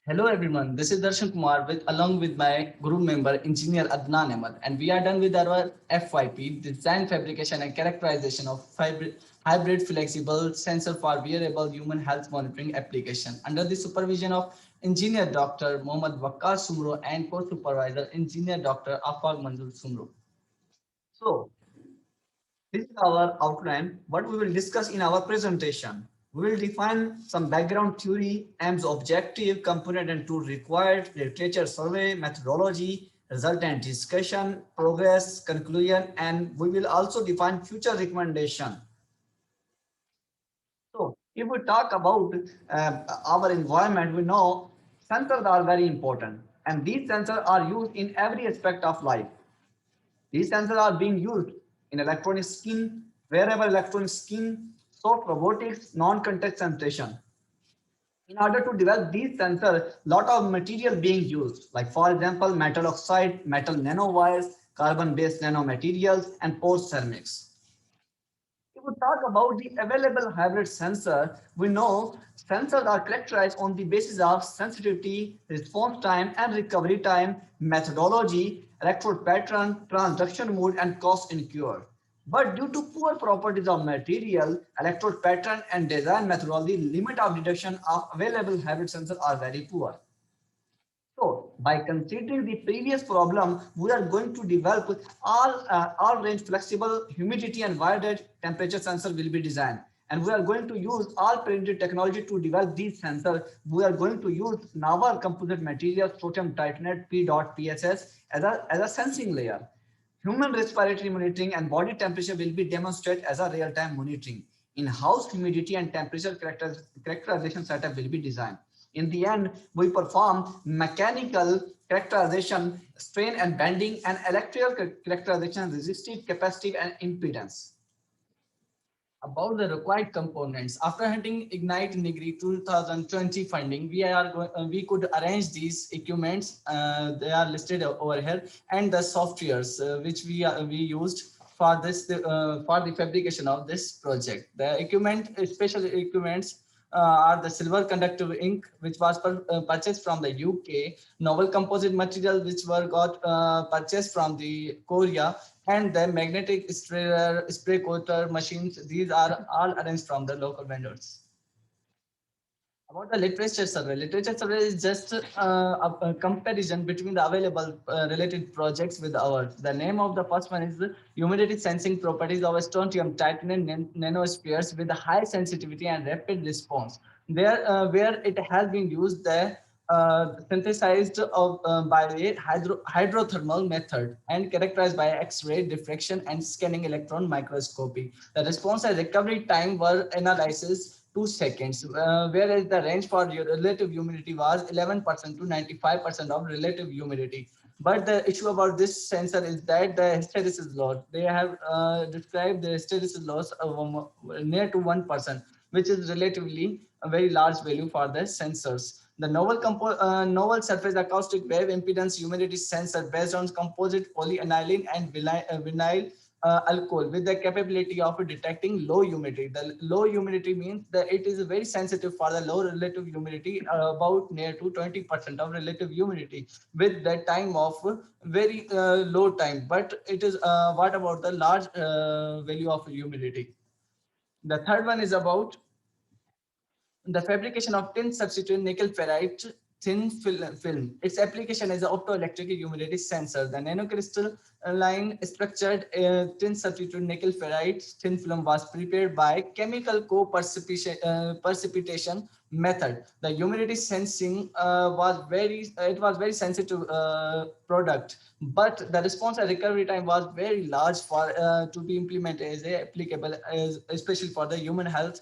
Hello everyone, this is Darshan Kumar along with my group member engineer Adnan Ahmed, and we are done with our FYP design, fabrication and characterization of hybrid flexible sensor for wearable human health monitoring application under the supervision of engineer Dr. Mohammad Wakkar Sumro and co-supervisor engineer Dr. Afaq Manzur Sumro. So, this is our outline, what we will discuss in our presentation. We will define some background theory, aims, objective, component and tool required, literature survey, methodology, resultant discussion, progress, conclusion, and we will also define future recommendation. So, if we talk about our environment, we know sensors are very important, and these sensors are used in every aspect of life. These sensors are being used in electronic skin, wearable electronic skin, soft robotics, non-contact sensation. In order to develop these sensors, lot of material being used, like for example, metal oxide, metal nanowires, carbon-based nanomaterials, and post ceramics. If we talk about the available hybrid sensor, we know sensors are characterized on the basis of sensitivity, response time, and recovery time, methodology, electrode pattern, transduction mode, and cost incurred. But due to poor properties of material, electrode pattern, and design methodology, limit of detection of available hybrid sensors are very poor. So, by considering the previous problem, we are going to develop all range flexible humidity and wide temperature sensor will be designed. And we are going to use all patented technology to develop these sensors. We are going to use novel composite material, sodium titanate P.PSS as a sensing layer. Human respiratory monitoring and body temperature will be demonstrated as a real-time monitoring. In-house humidity and temperature characterization setup will be designed. In the end, we perform mechanical characterization, strain and bending, and electrical characterization, resistive, capacitive, and impedance. About the required components, after hunting Ignite Nigri 2020 funding, we could arrange these equipments. They are listed over here, and the softwares which we used for this for the fabrication of this project. The equipment, special equipments, are the silver conductive ink, which was purchased from the UK, novel composite material, which were got purchased from the Korea, and the magnetic spray coater machines. These are all arranged from the local vendors. About the literature survey is just a comparison between the available related projects with ours. The name of the first one is the humidity sensing properties of strontium titanate nanospheres with a high sensitivity and rapid response. There, where it has been used, the synthesized by a hydrothermal method and characterized by X-ray diffraction and scanning electron microscopy. The response and recovery time were analysis 2 seconds, whereas the range for your relative humidity was 11% to 95% of relative humidity. But the issue about this sensor is that the hysteresis loss, they have described the hysteresis loss of near to 1%, which is relatively a very large value for the sensors. The novel surface acoustic wave impedance humidity sensor based on composite polyaniline and vinyl alcohol with the capability of detecting low humidity. The low humidity means that it is very sensitive for the low relative humidity, about near to 20% of relative humidity with the time of very low time. But it is what about the large value of humidity? The third one is about the fabrication of tin substitute nickel ferrite thin film. Its application is an optoelectric humidity sensor. The nanocrystalline structured tin substitute nickel ferrite thin film was prepared by chemical precipitation method. The humidity sensing it was very sensitive product, but the response and recovery time was very large for to be implemented as applicable, as especially for the human health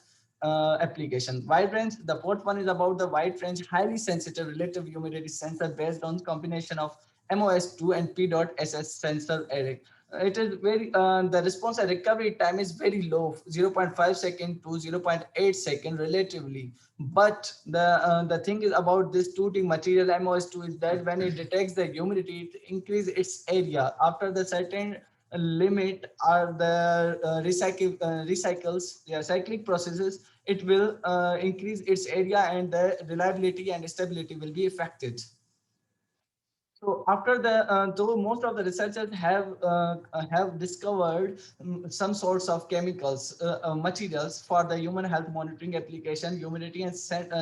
application. Wide range, the fourth one is about the wide range, highly sensitive relative humidity sensor based on combination of MOS2 and P.SS sensor array. It is very, the response and recovery time is very low, 0.5 second to 0.8 second relatively. But the thing is about this 2D material MOS2 is that when it detects the humidity, it increases its area. After the certain limit are the recycles, yeah, cyclic processes, it will increase its area and the reliability and stability will be affected. So after though most of the researchers have discovered some sorts of chemicals, materials for the human health monitoring application, humidity and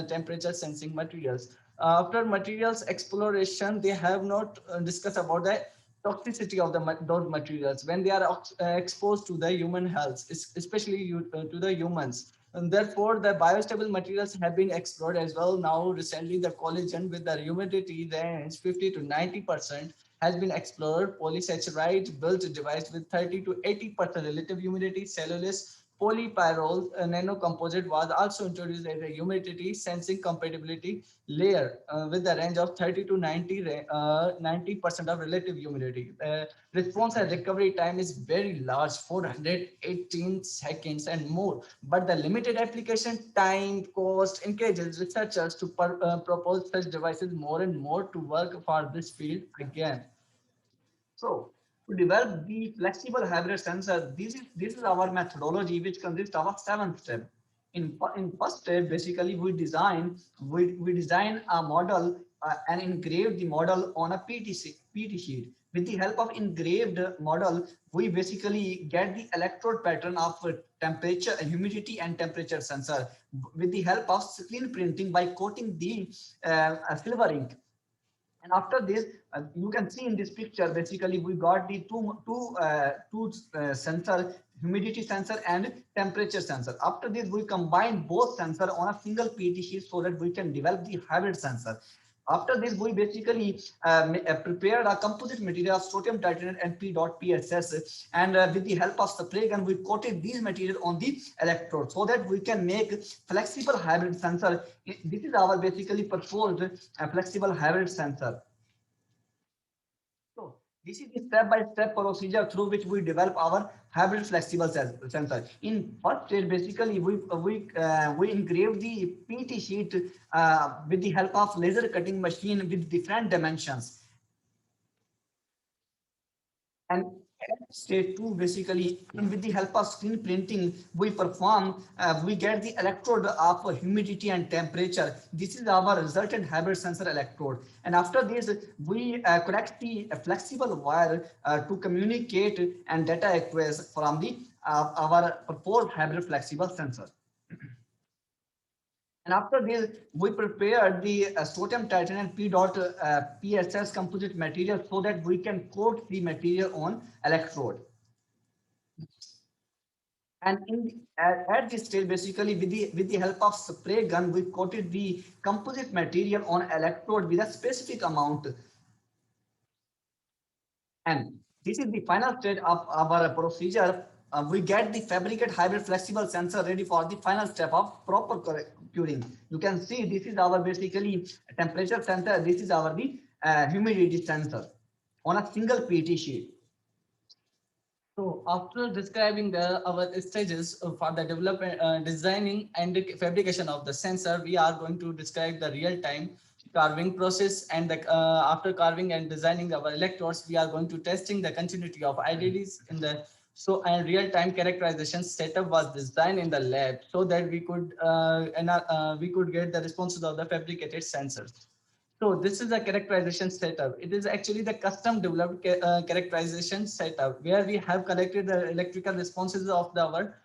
temperature sensing materials. After materials exploration, they have not discussed about the toxicity of those materials when they are exposed to the human health, especially to the humans. And therefore, the biostable materials have been explored as well. Now, recently, the collagen with the humidity range 50 to 90% has been explored. Polysaccharide built device with 30 to 80% relative humidity. Cellulose polypyrrole nanocomposite was also introduced as a humidity sensing compatibility layer with the range of 30 to 90% of relative humidity. Response and recovery time is very large, 418 seconds and more. But the limited application time cost encourages researchers to propose such devices more and more to work for this field again. So to develop the flexible hybrid sensor, this is our methodology, which consists of a 7 step. In first step, basically we design a model and engrave the model on a PT sheet. With the help of engraved model, we basically get the electrode pattern of temperature, humidity, and temperature sensor with the help of screen printing by coating the silver ink. And after this, you can see in this picture, basically we got the two sensor, humidity sensor and temperature sensor. After this, we combine both sensor on a single PT sheet so that we can develop the hybrid sensor. After this, we basically prepared a composite material of sodium titanate and PEDOT-PSS, and with the help of spray gun, we coated these material on the electrode so that we can make flexible hybrid sensor. This is our basically proposed flexible hybrid sensor. So this is the step-by-step procedure through which we develop our hybrid flexible sensor. In first stage, basically we engrave the PT sheet with the help of laser cutting machine with different dimensions. And at stage 2, basically with the help of screen printing, we get the electrode of humidity and temperature. This is our resultant hybrid sensor electrode. And after this, we connect the flexible wire to communicate and data acquires from the our proposed hybrid flexible sensor. And after this, we prepared the sodium titanate PEDOT-PSS composite material so that we can coat the material on electrode. And at this stage, basically with the help of spray gun, we coated the composite material on electrode with a specific amount. And this is the final stage of our procedure. We get the fabricate hybrid flexible sensor ready for the final step of proper curing. You can see this is our basically temperature sensor. This is our the humidity sensor on a single PT sheet. So after describing our stages for the development, designing and the fabrication of the sensor, we are going to describe the real-time carving process. And after carving and designing our electrodes, we are going to testing the continuity of IDDs in the and real-time characterization setup was designed in the lab so that we could get the responses of the fabricated sensors. So this is a characterization setup. It is actually the custom developed characterization setup where we have collected the electrical responses of our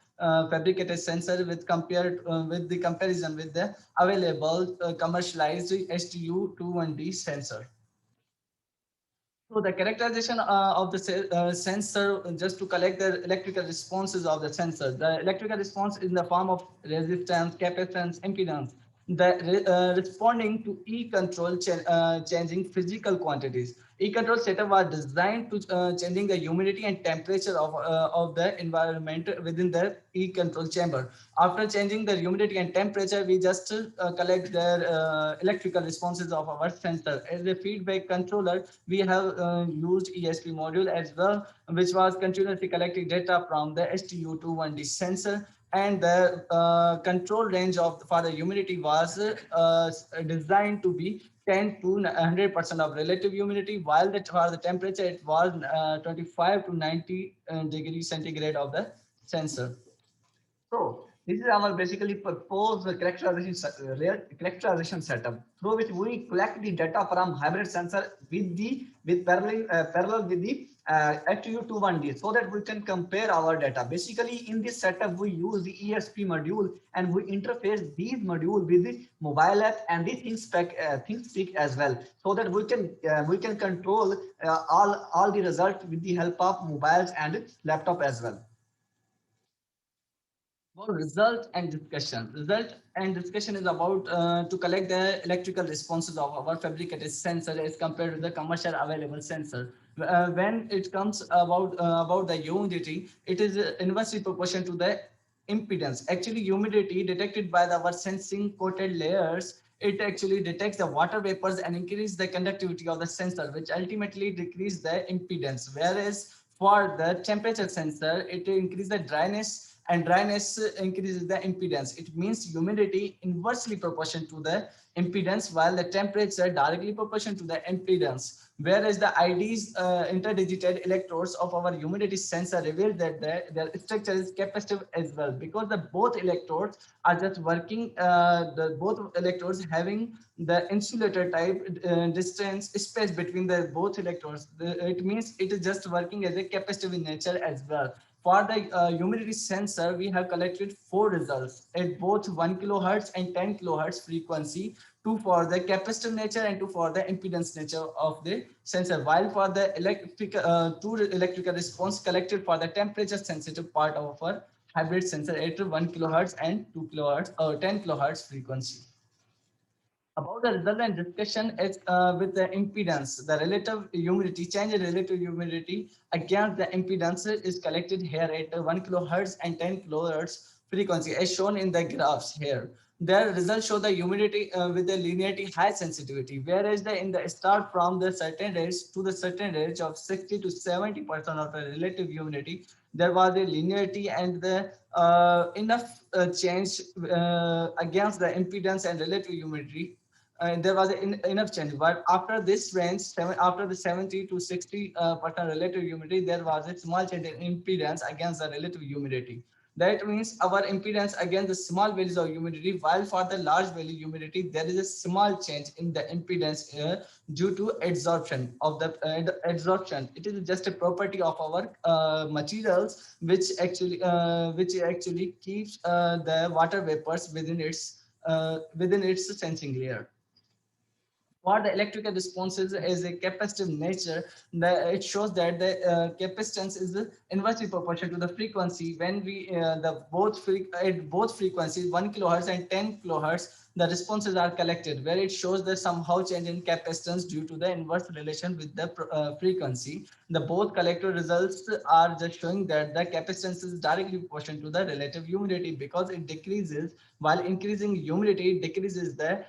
fabricated sensor with the comparison with the available commercialized STU21D sensor. So the characterization of the sensor, just to collect the electrical responses of the sensor. The electrical response is in the form of resistance, capacitance, impedance, responding to E-control changing physical quantities. E-control setup was designed to changing the humidity and temperature of the environment within the E-control chamber. After changing the humidity and temperature, we just collect the electrical responses of our sensor. As a feedback controller, we have used ESP module as well, which was continuously collecting data from the STU21D sensor. And the control range for the humidity was designed to be 10 to 100% of relative humidity, while for the temperature it was 25 to 90 degrees centigrade of the sensor. So This is our basically proposed characterization setup through which we collect the data from hybrid sensor with parallel with the FTU21D so that we can compare our data. Basically, in this setup, we use the ESP module and we interface these module with the mobile app and the ThinkSpeak as well, so that we can control all the result with the help of mobiles and laptop as well. About result and discussion. Result and discussion is about to collect the electrical responses of our fabricated sensor as compared to the commercial available sensor. When it comes about the humidity, it is inversely proportional to the impedance. Actually, humidity detected by our sensing coated layers, it actually detects the water vapors and increase the conductivity of the sensor, which ultimately decrease the impedance. Whereas for the temperature sensor, it increases the dryness, and dryness increases the impedance. It means humidity inversely proportional to the impedance, while the temperature directly proportional to the impedance. Whereas the IDs, interdigited electrodes of our humidity sensor, reveal that their structure is capacitive as well, because the both electrodes are just working, the both electrodes having the insulator type distance space between the both electrodes. It means it is just working as a capacitive in nature as well. For the humidity sensor, we have collected four results at both 1 kilohertz and 10 kilohertz frequency, two for the capacitive nature and two for the impedance nature of the sensor. While for the two electrical response collected for the temperature sensitive part of our hybrid sensor at 1 kilohertz and 2 kilohertz or 10 kilohertz frequency. About the result and discussion is with the impedance, the relative humidity, change in relative humidity against the impedance is collected here at 1 kilohertz and 10 kilohertz frequency as shown in the graphs here. The results show the humidity with the linearity high sensitivity, whereas in the start from the certain range to the certain range of 60 to 70% of the relative humidity, there was a linearity and the enough change against the impedance and relative humidity, there was enough change. But after this range, after the 70 to 60 percent relative humidity, there was a small change in impedance against the relative humidity. That means our impedance against the small values of humidity, while for the large value humidity, there is a small change in the impedance due to adsorption of the adsorption. It is just a property of our materials, which actually keeps the water vapors within its sensing layer. For the electrical responses is a capacitive nature, it shows that the capacitance is inversely proportional to the frequency. When we at both frequencies 1 kilohertz and 10 kilohertz, the responses are collected, where it shows that somehow change in capacitance due to the inverse relation with the frequency. The both collector results are just showing that the capacitance is directly proportional to the relative humidity, because it decreases while increasing humidity, decreases the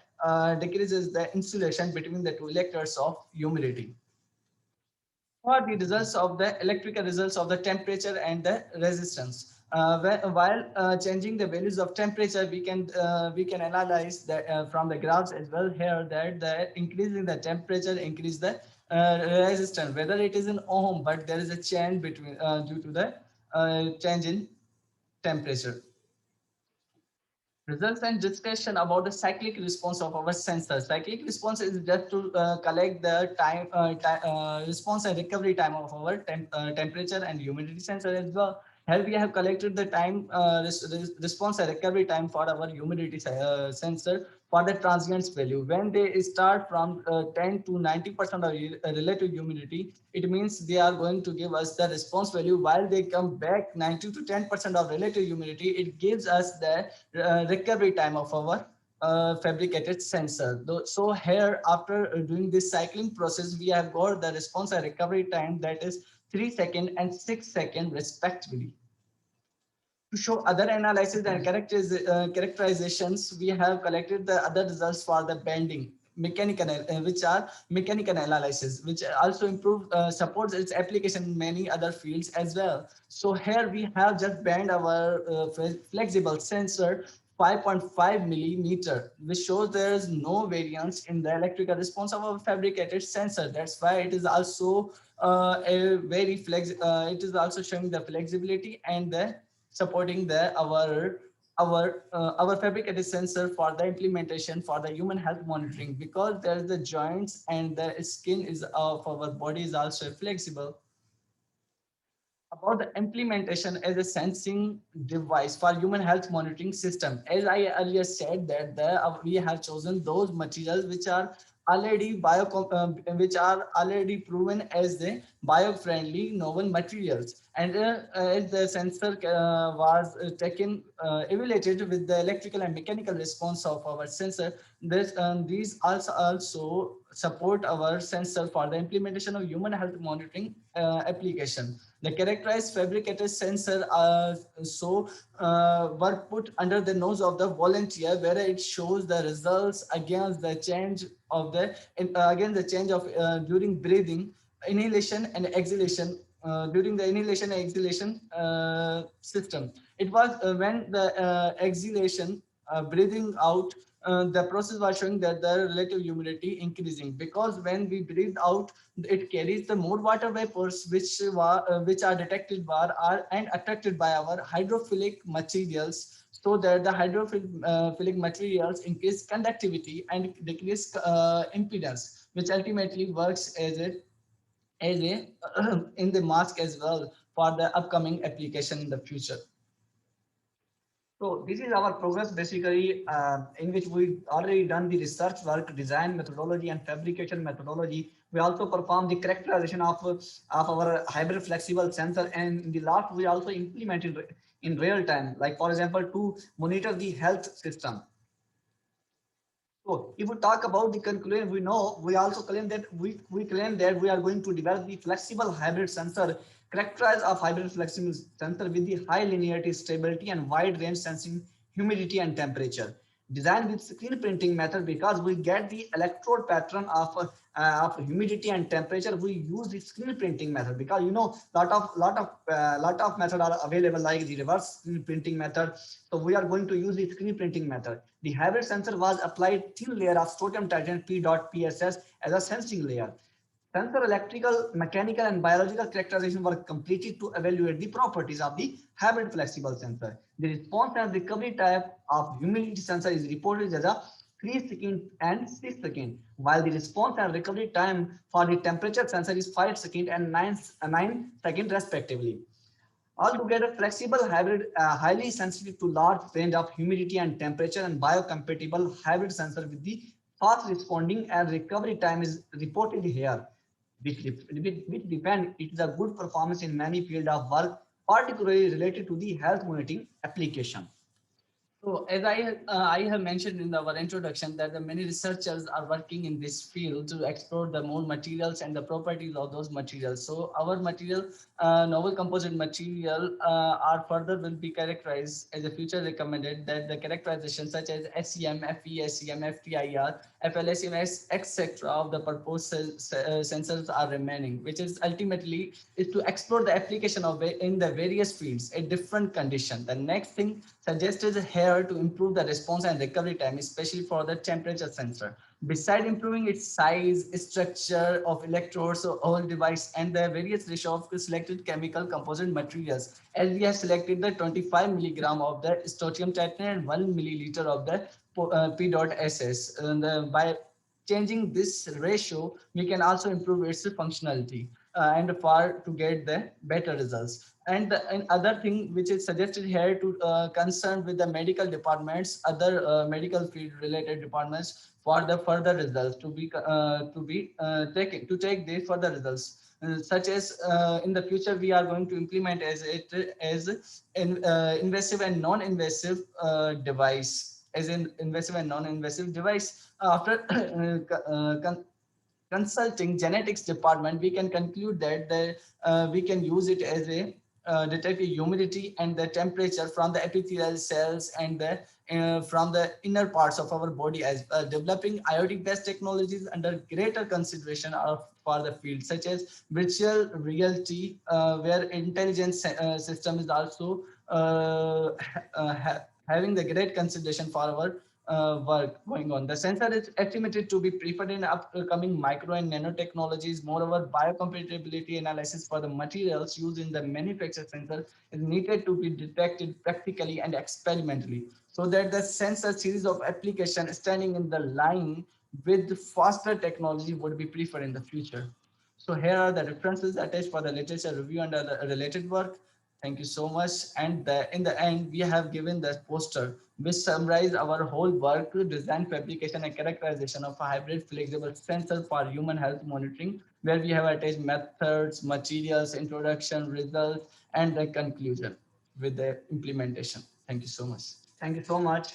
insulation between the two electrodes of humidity. For the results of the electrical results of the temperature and the resistance. While changing the values of temperature, we can analyze that from the graphs as well here, that the increasing the temperature increase the resistance, whether it is in ohm, but there is a change between due to the change in temperature. Results and discussion about the cyclic response of our sensor. Cyclic response is just to collect the response and recovery time of our temperature and humidity sensor as well. Here we have collected the time response and recovery time for our humidity sensor for the transients value. When they start from 10 to 90% of relative humidity, it means they are going to give us the response value. While they come back 90 to 10% of relative humidity, it gives us the recovery time of our fabricated sensor. So here, after doing this cycling process, we have got the response and recovery time that is 3 seconds and 6 seconds respectively. To show other analysis and characterizations, we have collected the other results for the bending mechanical, which are mechanical analysis, which also improve supports its application in many other fields as well. So here we have just bend our flexible sensor 5.5 millimeter, which shows there is no variance in the electrical response of our fabricated sensor. That's why it is also a it is also showing the flexibility and the supporting the our our fabricated sensor for the implementation for the human health monitoring, because there is the joints and the skin is of our body is also flexible. About the implementation as a sensing device for human health monitoring system, as I earlier said that we have chosen those materials which are already which are already proven as the bio-friendly novel materials, and as the sensor was taken evaluated with the electrical and mechanical response of our sensor, these also support our sensor for the implementation of human health monitoring application. The characterized fabricated sensor were put under the nose of the volunteer, where it shows the results against the change of the against the change of during breathing, inhalation and exhalation. During the inhalation and exhalation system, it was when the exhalation, breathing out, the process was showing that the relative humidity increasing, because when we breathe out, it carries the more water vapors which are detected by are and attracted by our hydrophilic materials, so that the hydrophilic materials increase conductivity and decrease impedance, which ultimately works as a in the mask as well for the upcoming application in the future. So this is our progress basically, in which we already done the research work, design methodology and fabrication methodology. We also perform the characterization of our hybrid flexible sensor, and in the last we also implemented in real time, like for example, to monitor the health system. So if we talk about the conclusion, we know we also claim that we claim that we are going to develop the flexible hybrid sensor, characterized of hybrid flexible sensor with the high linearity stability and wide range sensing humidity and temperature. Designed with screen printing method, because we get the electrode pattern of humidity and temperature. We use the screen printing method, because you know lot of method are available, like the reverse screen printing method. So we are going to use the screen printing method. The hybrid sensor was applied thin layer of sodium titanate P.PSS as a sensing layer. Sensor electrical, mechanical, and biological characterization were completed to evaluate the properties of the hybrid flexible sensor. The response and recovery type of humidity sensor is reported as a 3 second and 6 second, while the response and recovery time for the temperature sensor is 5 second and 9 second respectively. Altogether, flexible hybrid, highly sensitive to large range of humidity and temperature, and biocompatible hybrid sensor with the fast responding and recovery time is reported here, which depend it is a good performance in many field of work, particularly related to the health monitoring application. So as I have mentioned in our introduction that the many researchers are working in this field to explore the more materials and the properties of those materials. So our material, novel composite material, are further will be characterized as a future recommended, that the characterization such as SEM, FESEM, FTIR, FLSEM, etc. of the purpose sensors are remaining, which is ultimately is to explore the application of it in the various fields at different condition. The next thing suggested here to improve the response and recovery time, especially for the temperature sensor. Beside improving its size, structure of electrodes, or whole device, and the various ratio of selected chemical composite materials, as we have selected the 25 milligram of the strontium titanate and 1 milliliter of the P.SS. And by changing this ratio, we can also improve its functionality and far to get the better results. And other thing which is suggested here to concern with the medical departments, other medical field related departments, for the further results to take the further results. Such as in the future we are going to implement as invasive and non-invasive device, as in invasive and non-invasive device. After consulting genetics department, we can conclude that we can use it as a detect the humidity and the temperature from the epithelial cells and from the inner parts of our body, as developing IoT based technologies under greater consideration of for the field, such as virtual reality, where intelligence system is also having the great consideration for our work going on. The sensor is estimated to be preferred in upcoming micro and nanotechnologies. Moreover, biocompatibility analysis for the materials used in the manufactured sensor is needed to be detected practically and experimentally, so that the sensor series of application standing in the line with faster technology would be preferred in the future. So here are the references attached for the literature review and the related work. Thank you so much. And in the end, we have given the poster which summarize our whole work, design, fabrication, and characterization of a hybrid flexible sensor for human health monitoring, where we have attached methods, materials, introduction, results, and the conclusion with the implementation. Thank you so much. Thank you so much.